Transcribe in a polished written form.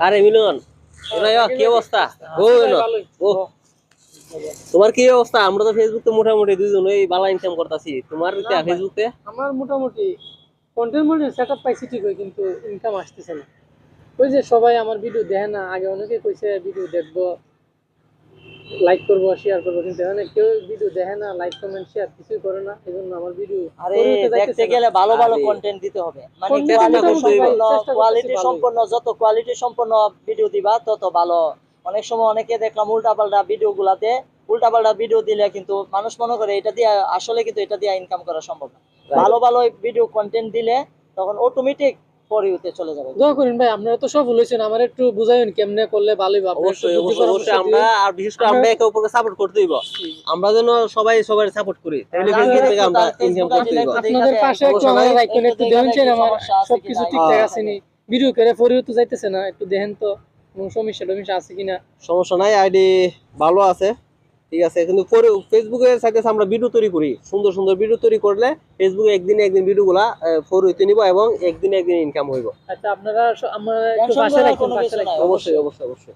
আরে মিলন, কি অবস্থা? ও তোমার কি অবস্থা? আমরা তো ফেসবুকে মোটামুটি দুইজন ওই বালা ইনকাম করতেছি। তোমার ফেসবুকে? আমার মোটামুটি কন্টেন্ট সেটআপ পাইছি ঠিক হয়, কিন্তু ইনকাম আসতেছে না। ওই যে সবাই আমার ভিডিও দেখে না, আগে অনেকে কইছে ভিডিও দেখবো, লাইক করবো, শেয়ার করবো, কিন্তু এখানে কেউ ভিডিও দেখে না, লাইক কমেন্ট শেয়ার কিছুই করে না। এজন্য আমার ভিডিও দেখতে গেলে ভালো ভালো কন্টেন্ট দিতে হবে, মানে কোয়ালিটি সম্পন্ন, যত কোয়ালিটি সম্পন্ন ভিডিও দিবা তত ভালো। অনেক সময় অনেকে দেখলাম উল্টাপাল্টা ভিডিও গুলাতে, উল্টাপাল্টা ভিডিও দিলে কিন্তু মানুষ মনে করে এটা দিয়ে আসলে কিন্তু এটা দিয়ে ইনকাম করা সম্ভব না। ভালো ভালো ভিডিও কন্টেন্ট দিলে তখন অটোমেটিক পরিউতে চলে যাবে। দোয়া করেন ভাই, আপনারা তো সব বলেছেন, আমার একটু বুঝাইন কেমনে করলে ভালোই হবে। অবশ্যই অবশ্যই আমরা, আর বিশেষ করে আমরা একে অপরকে সাপোর্ট করতে দিব। আমরা যেন সবাই সবার সাপোর্ট করি, তাহলে ফেসবুক থেকে আমরা ইনকাম করতে দিব। আপনাদের পাশে একটু আমার রাখবেন, একটু দেখেন আমার সবকিছু ঠিকঠাক আছে নি, ভিডিও করে পরিউতে যাইতেছে না, একটু দেখেন তো কোনো সমস্যা আছে কিনা। সমস্যা নাই, আইডি ভালো আছে, ঠিক আছে। কিন্তু ফেসবুকে সাইটে আমরা ভিডিও তৈরি করি, সুন্দর সুন্দর ভিডিও তৈরি করলে ফেসবুকে একদিন ভিডিও গুলা ফরওয়ার্ড নিব এবং একদিন ইনকাম হইব। আচ্ছা, আপনারা আমার একটু পাশে রাখবেন। অবশ্যই অবশ্যই অবশ্যই।